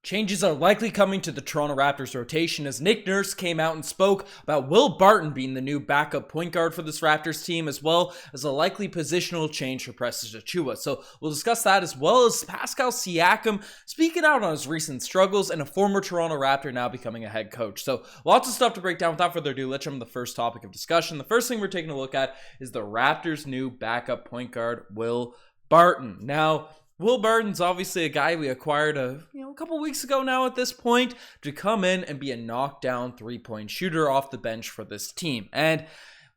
Changes are likely coming to the Toronto Raptors rotation as Nick Nurse came out and spoke about Will Barton being the new backup point guard for this Raptors team, as well as a likely positional change for Precious Achiuwa. So we'll discuss that, as well as Pascal Siakam speaking out on his recent struggles and a former Toronto Raptor now becoming a head coach. So lots of stuff to break down. Without further ado, let's jump to the first topic of discussion. The first thing we're taking a look at is the Raptors' new backup point guard, Will Barton. Now, Will Barton's obviously a guy we acquired a couple weeks ago now at this point to come in and be a knockdown three-point shooter off the bench for this team. And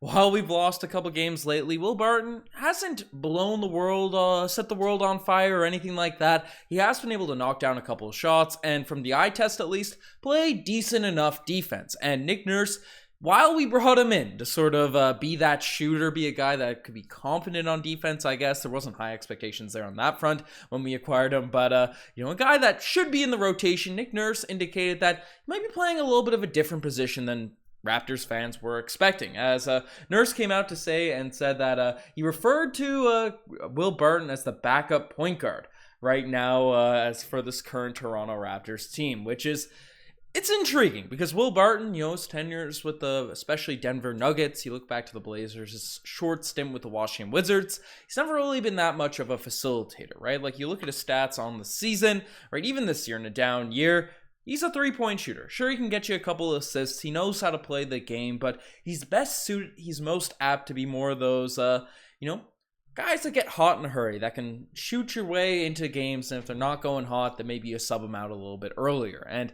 while we've lost a couple games lately, Will Barton hasn't blown the world, set the world on fire or anything like that. He has been able to knock down a couple of shots and, from the eye test at least, play decent enough defense. And Nick Nurse, while we brought him in to sort of be that shooter, be a guy that could be confident on defense, I guess there wasn't high expectations there on that front when we acquired him, but a guy that should be in the rotation. Nick Nurse indicated that he might be playing a little bit of a different position than Raptors fans were expecting, as Nurse came out to say and said that he referred to Will Barton as the backup point guard right now as for this current Toronto Raptors team, which is it's intriguing because Will Barton, his tenures with the especially Denver Nuggets, you look back to the Blazers, his short stint with the Washington Wizards, he's never really been that much of a facilitator, right? Like, you look at his stats on the season, right? Even this year in a down year, he's a three-point shooter. Sure, he can get you a couple of assists. He knows how to play the game, but he's most apt to be more of those, guys that get hot in a hurry, that can shoot your way into games, and if they're not going hot, then maybe you sub them out a little bit earlier. And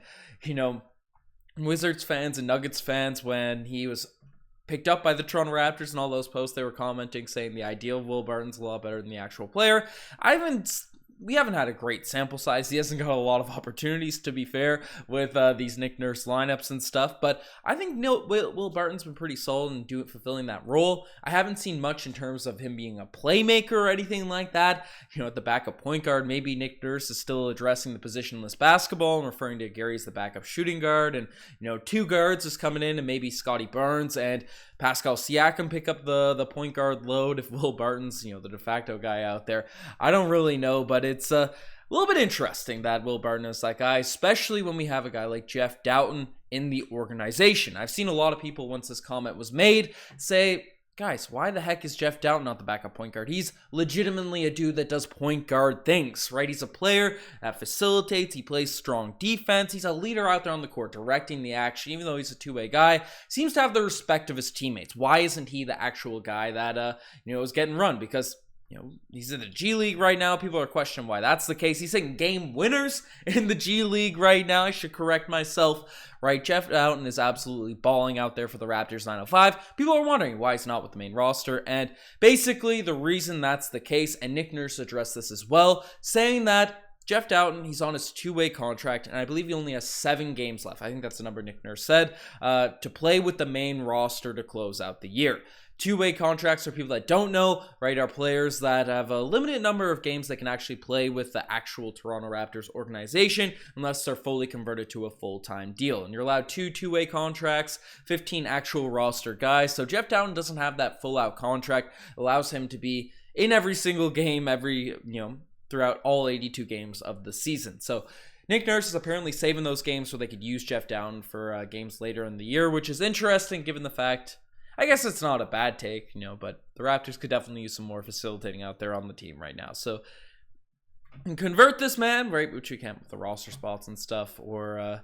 Wizards fans and Nuggets fans, when he was picked up by the Toronto Raptors and all those posts, they were commenting saying the ideal of Will Barton's a lot better than the actual player. We haven't had a great sample size. He hasn't got a lot of opportunities, to be fair, with these Nick Nurse lineups and stuff. But I think Will Barton's been pretty solid in fulfilling that role. I haven't seen much in terms of him being a playmaker or anything like that. At the backup point guard, maybe Nick Nurse is still addressing the positionless basketball and referring to Gary as the backup shooting guard. And, two guards is coming in, and maybe Scotty Barnes and Pascal Siakam pick up the point guard load if Will Barton's, the de facto guy out there. I don't really know, but it's a little bit interesting that Will Barton is that guy, especially when we have a guy like Jeff Doughton in the organization. I've seen a lot of people, once this comment was made, say, guys, why the heck is Jeff Doughton not the backup point guard? He's legitimately a dude that does point guard things, right? He's a player that facilitates. He plays strong defense. He's a leader out there on the court, directing the action, even though he's a two-way guy. Seems to have the respect of his teammates. Why isn't he the actual guy that, is getting run? Because he's in the G League right now. People are questioning why that's the case. He's hitting game winners in the G League right now. I should correct myself, right? Jeff Doughton is absolutely balling out there for the Raptors 905. People are wondering why he's not with the main roster. And basically, the reason that's the case, and Nick Nurse addressed this as well, saying that Jeff Doughton, he's on his two-way contract, and I believe he only has 7 games left. I think that's the number Nick Nurse said, to play with the main roster to close out the year. Two-way contracts, for people that don't know, right, are players that have a limited number of games they can actually play with the actual Toronto Raptors organization unless they're fully converted to a full-time deal. And you're allowed 2 two-way contracts, 15 actual roster guys. So Jeff Doughton doesn't have that full-out contract. It allows him to be in every single game, throughout all 82 games of the season. So Nick Nurse is apparently saving those games so they could use Jeff Doughton for games later in the year, which is interesting given the fact, I guess it's not a bad take, but the Raptors could definitely use some more facilitating out there on the team right now. So convert this man, right, which we can't with the roster spots and stuff, or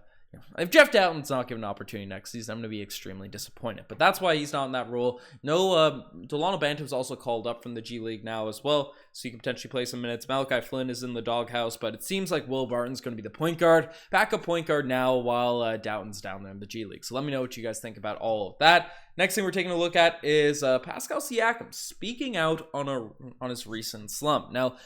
if Jeff Doughton's not given an opportunity next season, I'm going to be extremely disappointed. But that's why he's not in that role. No, Delano Bantam's also called up from the G League now as well, so you can potentially play some minutes. Malachi Flynn is in the doghouse, but it seems like Will Barton's going to be the point guard, backup point guard now, while Doughton's down there in the G League. So let me know what you guys think about all of that. Next thing we're taking a look at is Pascal Siakam speaking out on his recent slump. Now,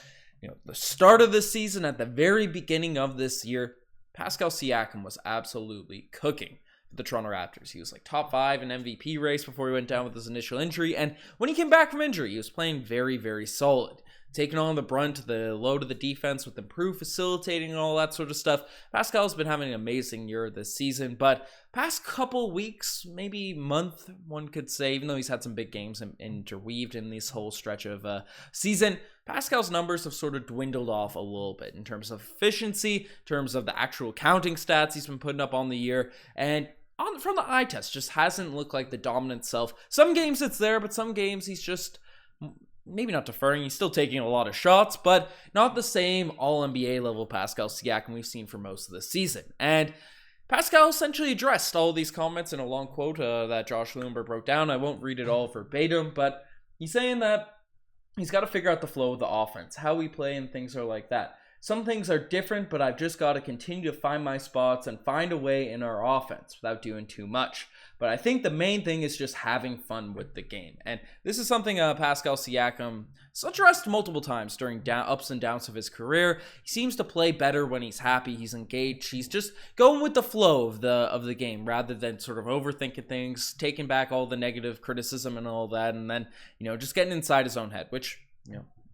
the start of this season, at the very beginning of this year, Pascal Siakam was absolutely cooking for the Toronto Raptors. He was like top 5 in MVP race before he went down with his initial injury. And when he came back from injury, he was playing very, very solid. taking on the brunt, the load of the defense with improved facilitating and all that sort of stuff. Pascal's been having an amazing year this season, but past couple weeks, maybe month, one could say, even though he's had some big games interweaved in this whole stretch of season, Pascal's numbers have sort of dwindled off a little bit in terms of efficiency, in terms of the actual counting stats he's been putting up on the year, and from the eye test, just hasn't looked like the dominant self. Some games it's there, but some games he's just maybe not deferring. He's still taking a lot of shots, but not the same all-NBA level Pascal Siakam we've seen for most of the season. And Pascal essentially addressed all of these comments in a long quote that Josh Lewinberg wrote down. I won't read it all verbatim, but he's saying that he's got to figure out the flow of the offense, how we play and things are like that. Some things are different, but I've just got to continue to find my spots and find a way in our offense without doing too much. But I think the main thing is just having fun with the game. And this is something Pascal Siakam has addressed multiple times during ups and downs of his career. He seems to play better when he's happy, he's engaged, he's just going with the flow of the game rather than sort of overthinking things, taking back all the negative criticism and all that, and then, just getting inside his own head, which,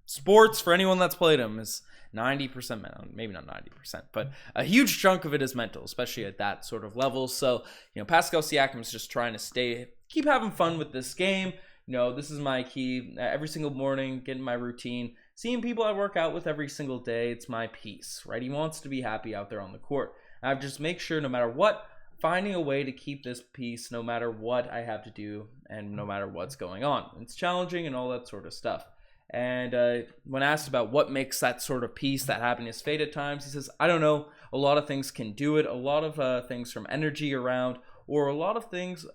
sports, for anyone that's played them, is 90% mental, maybe not 90%, but a huge chunk of it is mental, especially at that sort of level. So, Pascal Siakam is just trying to keep having fun with this game. This is my key. Every single morning, getting my routine, seeing people I work out with every single day, it's my peace, right? He wants to be happy out there on the court. I just make sure no matter what, finding a way to keep this peace no matter what I have to do and no matter what's going on. It's challenging and all that sort of stuff. And when asked about what makes that sort of peace, that happiness fade at times, he says, I don't know. A lot of things can do it. A lot of things from energy around, or a lot of things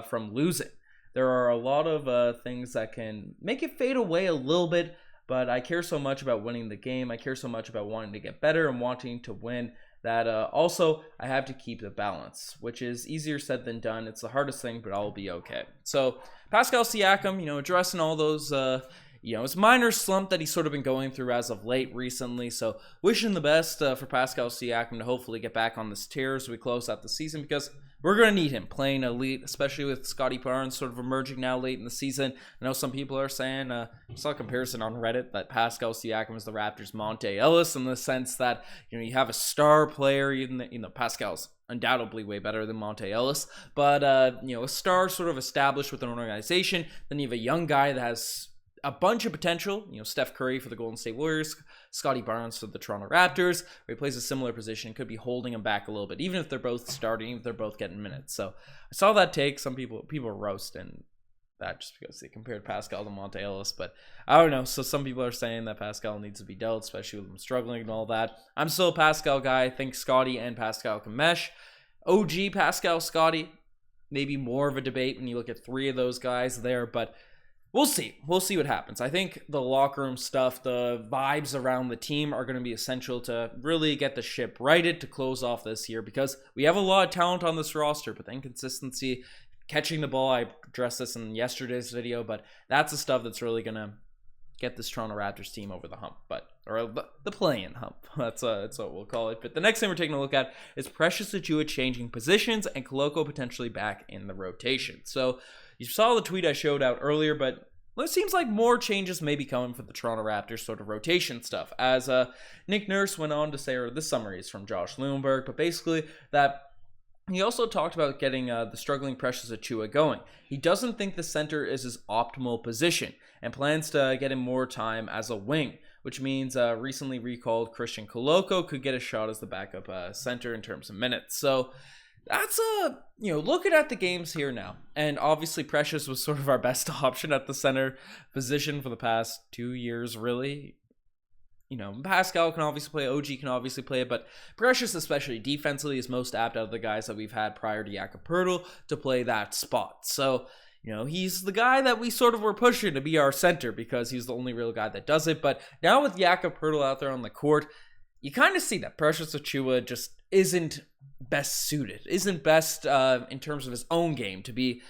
from losing. There are a lot of things that can make it fade away a little bit, but I care so much about winning the game. I care so much about wanting to get better and wanting to win that also I have to keep the balance, which is easier said than done. It's the hardest thing, but I'll be okay. So Pascal Siakam, addressing all those his minor slump that he's sort of been going through as of late recently. So wishing the best for Pascal Siakam to hopefully get back on this tear as we close out the season, because we're going to need him playing elite, especially with Scotty Barnes sort of emerging now late in the season. I know some people are saying, I saw a comparison on Reddit that Pascal Siakam is the Raptors' Monte Ellis, in the sense that, you have a star player, even Pascal's undoubtedly way better than Monte Ellis, but, a star sort of established with an organization. Then you have a young guy that has a bunch of potential, Steph Curry for the Golden State Warriors, Scotty Barnes for the Toronto Raptors, where he plays a similar position, could be holding him back a little bit, even if they're both starting, even if they're both getting minutes. So I saw that take. Some people roasting that just because they compared Pascal to Monte Ellis, but I don't know. So some people are saying that Pascal needs to be dealt, especially with him struggling and all that. I'm still a Pascal guy. I think Scotty and Pascal can mesh. OG Pascal, Scotty, maybe more of a debate when you look at three of those guys there, but we'll see. We'll see what happens. I think the locker room stuff, the vibes around the team are going to be essential to really get the ship righted to close off this year, because we have a lot of talent on this roster, but the inconsistency, catching the ball, I addressed this in yesterday's video, but that's the stuff that's really going to get this Toronto Raptors team over the hump, or the play-in hump. That's what we'll call it. But the next thing we're taking a look at is Precious Achiuwa changing positions and Koloko potentially back in the rotation. So you saw the tweet I showed out earlier, but it seems like more changes may be coming for the Toronto Raptors sort of rotation stuff. As Nick Nurse went on to say, or this summary is from Josh Lewinberg, but basically that he also talked about getting the struggling Precious Achiuwa going. He doesn't think the center is his optimal position and plans to get him more time as a wing, which means recently recalled Christian Koloko could get a shot as the backup center in terms of minutes. So that's looking at the games here now, and obviously Precious was sort of our best option at the center position for the past 2 years, really. Pascal can obviously play, OG can obviously play it, but Precious, especially defensively, is most apt out of the guys that we've had prior to Jakob Poeltl to play that spot. So, he's the guy that we sort of were pushing to be our center because he's the only real guy that does it. But now with Jakob Poeltl out there on the court, you kind of see that Precious Achiuwa just isn't best suited, isn't best in terms of his own game to be,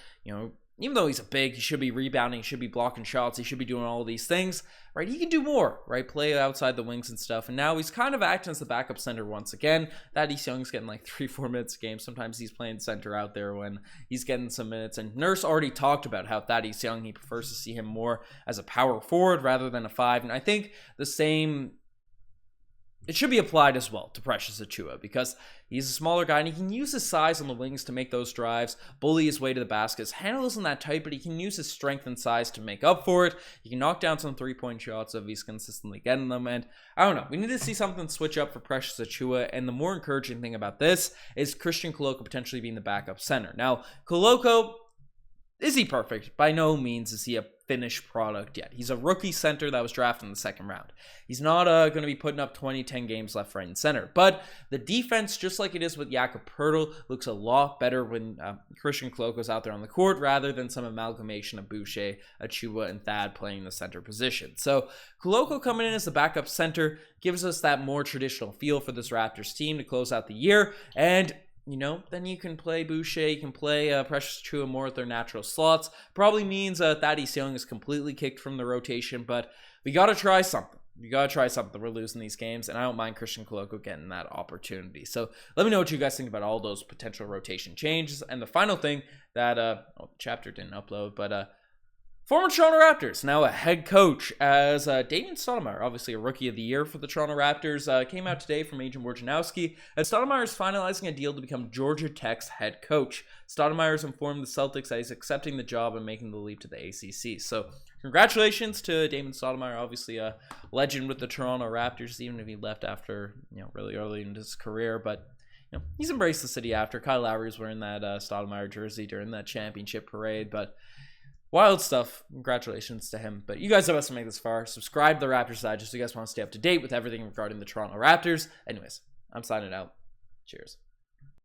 even though he's a big, he should be rebounding, he should be blocking shots, he should be doing all of these things, right? He can do more, right? Play outside the wings and stuff. And now he's kind of acting as the backup center once again. Thaddeus Young's getting like 3-4 minutes a game. Sometimes he's playing center out there when he's getting some minutes. And Nurse already talked about how Thaddeus Young, he prefers to see him more as a power forward rather than a 5. And I think the same, it should be applied as well to Precious Achiuwa, because he's a smaller guy and he can use his size on the wings to make those drives, bully his way to the basket. His handle isn't that tight, but he can use his strength and size to make up for it. He can knock down some 3-point shots if he's consistently getting them. And I don't know, we need to see something switch up for Precious Achiuwa. And the more encouraging thing about this is Christian Koloko potentially being the backup center. Now, Koloko, is he perfect? By no means is he a finished product yet. He's a rookie center that was drafted in the second round. He's not going to be putting up 10 games left, right, and center. But the defense, just like it is with Jakob Poeltl, looks a lot better when Christian Koloko's out there on the court rather than some amalgamation of Boucher, Achiuwa, and Thad playing the center position. So Koloko coming in as the backup center gives us that more traditional feel for this Raptors team to close out the year. And then you can play Boucher, you can play Precious Achiuwa more at their natural slots. Probably means Thaddeus Young is completely kicked from the rotation, but we got to try something. We're losing these games, and I don't mind Christian Koloko getting that opportunity. So let me know what you guys think about all those potential rotation changes. And the final thing that, the chapter didn't upload, but former Toronto Raptors, now a head coach, as Damian Stoudemire, obviously a rookie of the year for the Toronto Raptors, came out today from Agent Wojnarowski, as Stoudemire is finalizing a deal to become Georgia Tech's head coach. Stoudemire has informed the Celtics that he's accepting the job and making the leap to the ACC. So congratulations to Damian Stoudemire, obviously a legend with the Toronto Raptors, even if he left after really early in his career. But he's embraced the city after. Kyle Lowry was wearing that Stoudemire jersey during that championship parade, but wild stuff. Congratulations to him. But you guys have us to make this far. Subscribe to the Raptors Side just so you guys want to stay up to date with everything regarding the Toronto Raptors. Anyways, I'm signing out. Cheers.